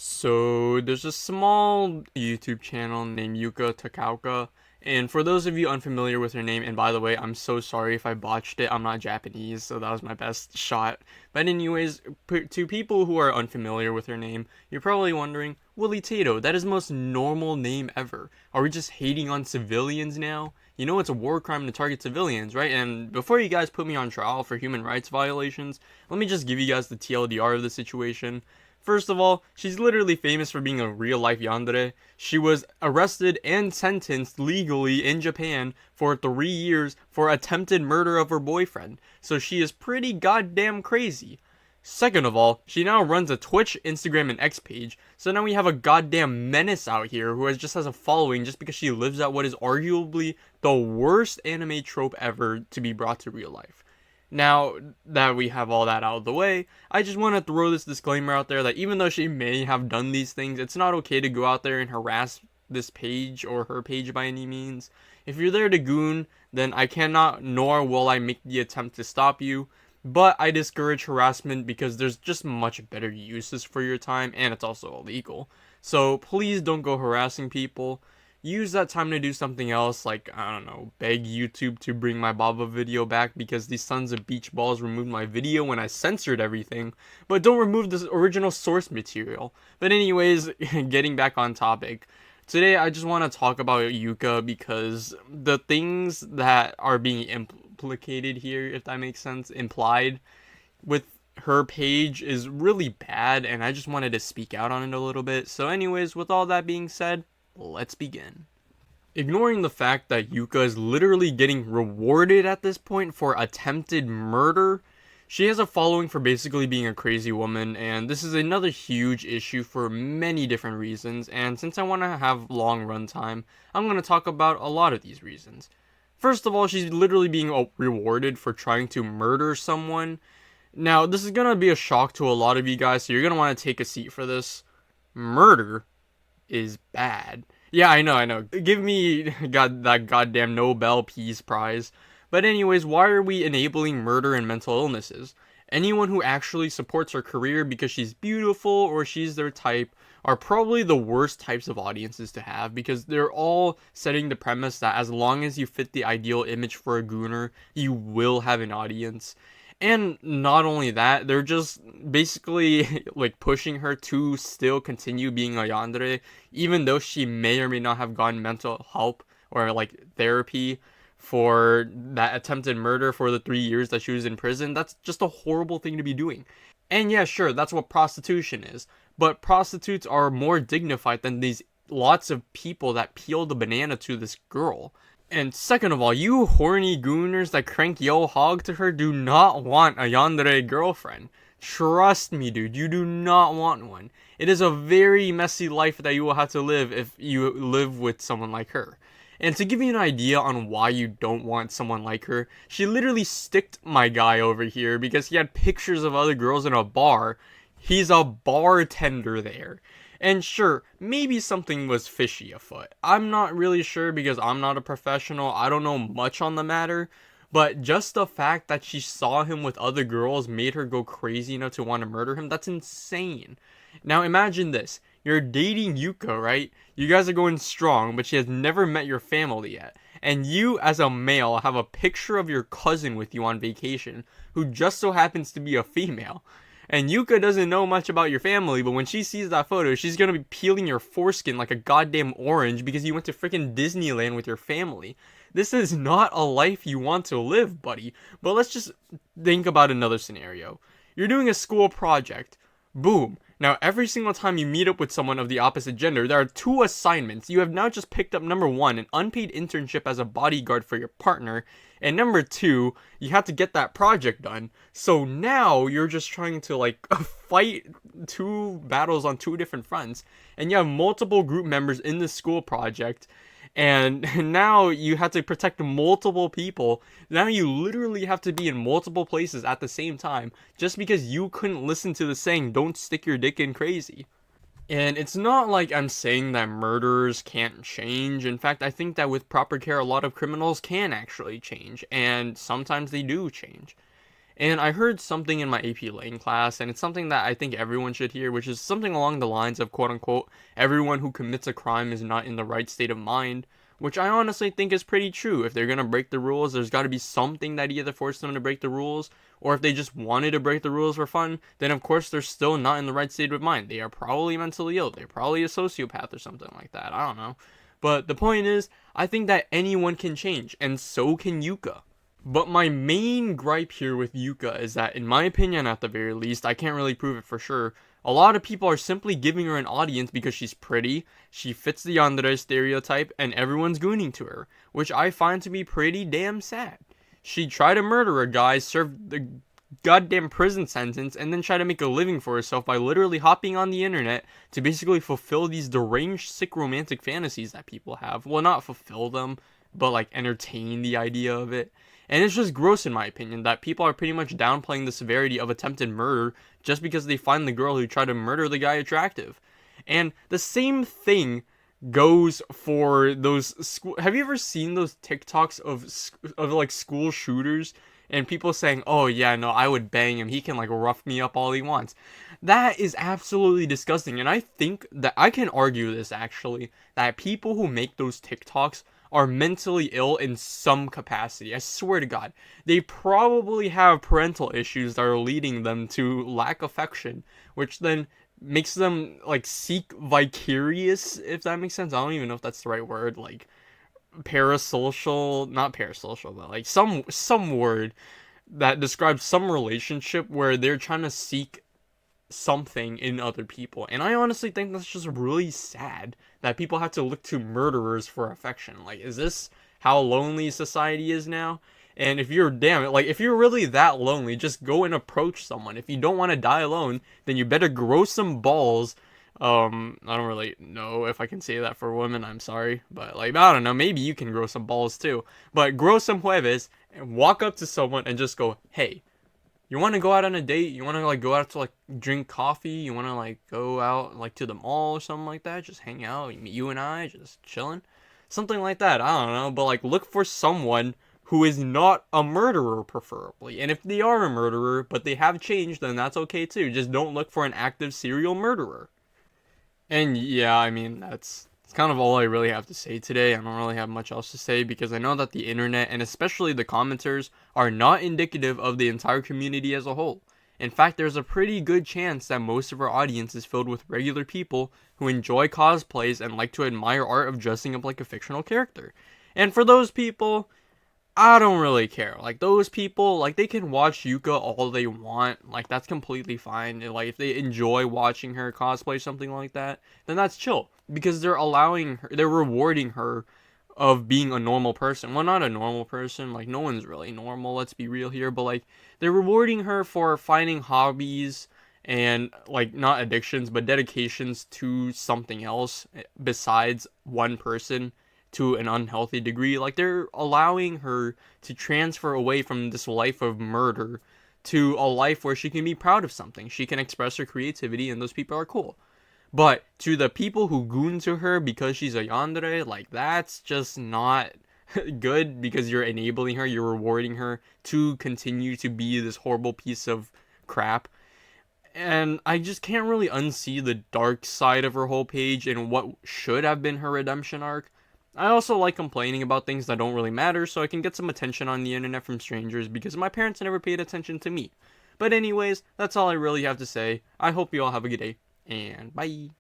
So there's a small YouTube channel named Yuka Takaoka, and for those of you unfamiliar with her name, and by the way, I'm so sorry if I botched it. I'm not Japanese, so that was my best shot. But anyways, to people who are unfamiliar with her name, you're probably wondering, Willie Tato, that is the most normal name ever. Are we just hating on civilians now? You know it's a war crime to target civilians, right? And before you guys put me on trial for human rights violations, let me just give you guys the TLDR of the situation. First of all, she's literally famous for being a real life yandere. She was arrested and sentenced legally in Japan for 3 years for attempted murder of her boyfriend. So she is pretty goddamn crazy. Second of all, she now runs a Twitch, Instagram, and X page. So now we have a goddamn menace out here who just has a following just because she lives out what is arguably the worst anime trope ever to be brought to real life. Now that we have all that out of the way, I just want to throw this disclaimer out there that even though she may have done these things, it's not okay to go out there and harass this page or her page by any means. If you're there to goon, then I cannot nor will I make the attempt to stop you, but I discourage harassment because there's just much better uses for your time and it's also illegal. So please don't go harassing people. Use that time to do something else, like, I don't know, beg YouTube to bring my Baba video back because these sons of beach balls removed my video when I censored everything, but don't remove the original source material. But anyways, getting back on topic, today I just want to talk about Yuka because the things that are being implicated here, if that makes sense, implied with her page is really bad, and I just wanted to speak out on it a little bit. So anyways, with all that being said, let's begin. Ignoring the fact that Yuka is literally getting rewarded at this point for attempted murder, she has a following for basically being a crazy woman, and this is another huge issue for many different reasons, and since I want to have long runtime, I'm going to talk about a lot of these reasons. First of all, she's literally being rewarded for trying to murder someone. Now, this is going to be a shock to a lot of you guys, so you're going to want to take a seat for this. Murder is bad. Yeah, I know. Give me that goddamn Nobel Peace Prize. But anyways, why are we enabling murder and mental illnesses? Anyone who actually supports her career because she's beautiful or she's their type are probably the worst types of audiences to have because they're all setting the premise that as long as you fit the ideal image for a gooner, you will have an audience. And not only that, they're just basically like pushing her to still continue being a yandere, even though she may or may not have gotten mental help or like therapy for that attempted murder for the 3 years that she was in prison. That's just a horrible thing to be doing. And yeah, sure, that's what prostitution is. But prostitutes are more dignified than these lots of people that peeled the banana to this girl. And second of all, you horny gooners that crank yo hog to her do not want a yandere girlfriend. Trust me, dude, you do not want one. It is a very messy life that you will have to live if you live with someone like her. And to give you an idea on why you don't want someone like her, she literally sticked my guy over here because he had pictures of other girls in a bar. He's a bartender there. And sure, maybe something was fishy afoot. I'm not really sure because I'm not a professional. I don't know much on the matter. But just the fact that she saw him with other girls made her go crazy enough to want to murder him. That's insane. Now imagine this. You're dating Yuka, right? You guys are going strong, but she has never met your family yet. And you, as a male, have a picture of your cousin with you on vacation, who just so happens to be a female. And Yuka doesn't know much about your family, but when she sees that photo, she's gonna be peeling your foreskin like a goddamn orange because you went to freaking Disneyland with your family. This is not a life you want to live, buddy. But let's just think about another scenario. You're doing a school project. Boom. Now, every single time you meet up with someone of the opposite gender, there are two assignments. You have now just picked up number one, an unpaid internship as a bodyguard for your partner, and number two, you have to get that project done. So now you're just trying to like fight two battles on two different fronts, and you have multiple group members in the school project. And now you have to protect multiple people. Now you literally have to be in multiple places at the same time just because you couldn't listen to the saying, don't stick your dick in crazy. And it's not like I'm saying that murderers can't change. In fact, I think that with proper care, a lot of criminals can actually change. And sometimes they do change. And I heard something in my AP Lane class, and it's something that I think everyone should hear, which is something along the lines of quote unquote, everyone who commits a crime is not in the right state of mind, which I honestly think is pretty true. If they're gonna break the rules, there's gotta be something that either forced them to break the rules, or if they just wanted to break the rules for fun, then of course they're still not in the right state of mind. They are probably mentally ill. They're probably a sociopath or something like that. I don't know. But the point is, I think that anyone can change, and so can Yuka. But my main gripe here with Yuka is that, in my opinion at the very least, I can't really prove it for sure, a lot of people are simply giving her an audience because she's pretty, she fits the yandere stereotype, and everyone's gooning to her, which I find to be pretty damn sad. She tried to murder a guy, served the goddamn prison sentence, and then tried to make a living for herself by literally hopping on the internet to basically fulfill these deranged, sick romantic fantasies that people have. Well, not fulfill them, but like entertain the idea of it. And it's just gross in my opinion that people are pretty much downplaying the severity of attempted murder just because they find the girl who tried to murder the guy attractive. And the same thing goes for those school. Have you ever seen those TikToks of like school shooters and people saying, "Oh yeah, no, I would bang him. He can like rough me up all he wants." That is absolutely disgusting. And I think that I can argue this actually that people who make those TikToks are mentally ill in some capacity. I swear to God. They probably have parental issues that are leading them to lack affection, which then makes them like seek vicarious, if that makes sense. I don't even know if that's the right word. Like parasocial, not parasocial, but like some word that describes some relationship where they're trying to seek something in other people. And I honestly think that's just really sad that people have to look to murderers for affection. Like, is this how lonely society is now? And if you're if you're really that lonely, just go and approach someone. If you don't want to die alone, then you better grow some balls. I don't really know if I can say that for women. I'm sorry, but like I don't know. Maybe you can grow some balls too. But grow some hueves and walk up to someone and just go, "Hey, you want to go out on a date? You want to like go out to like drink coffee? You want to like go out like to the mall or something like that? Just hang out, you and I just chilling, something like that. I don't know, but like look for someone who is not a murderer, preferably. And if they are a murderer, but they have changed, then that's okay too. Just don't look for an active serial murderer." And yeah, I mean, that's kind of all I really have to say today. I don't really have much else to say because I know that the internet and especially the commenters are not indicative of the entire community as a whole. In fact, there's a pretty good chance that most of our audience is filled with regular people who enjoy cosplays and like to admire art of dressing up like a fictional character. And for those people, I don't really care. Like those people, like they can watch Yuka all they want. Like that's completely fine. And, like if they enjoy watching her cosplay something like that, then that's chill because they're allowing her, they're rewarding her of being a normal person. Well, not a normal person. Like no one's really normal. Let's be real here. But like they're rewarding her for finding hobbies and like not addictions, but dedications to something else besides one person to an unhealthy degree. Like they're allowing her to transfer away from this life of murder to a life where she can be proud of something. She can express her creativity and those people are cool. But to the people who goon to her because she's a yandere, like that's just not good because you're enabling her, you're rewarding her to continue to be this horrible piece of crap. And I just can't really unsee the dark side of her whole page and what should have been her redemption arc. I also like complaining about things that don't really matter so I can get some attention on the internet from strangers because my parents never paid attention to me. But anyways, that's all I really have to say. I hope you all have a good day, and bye.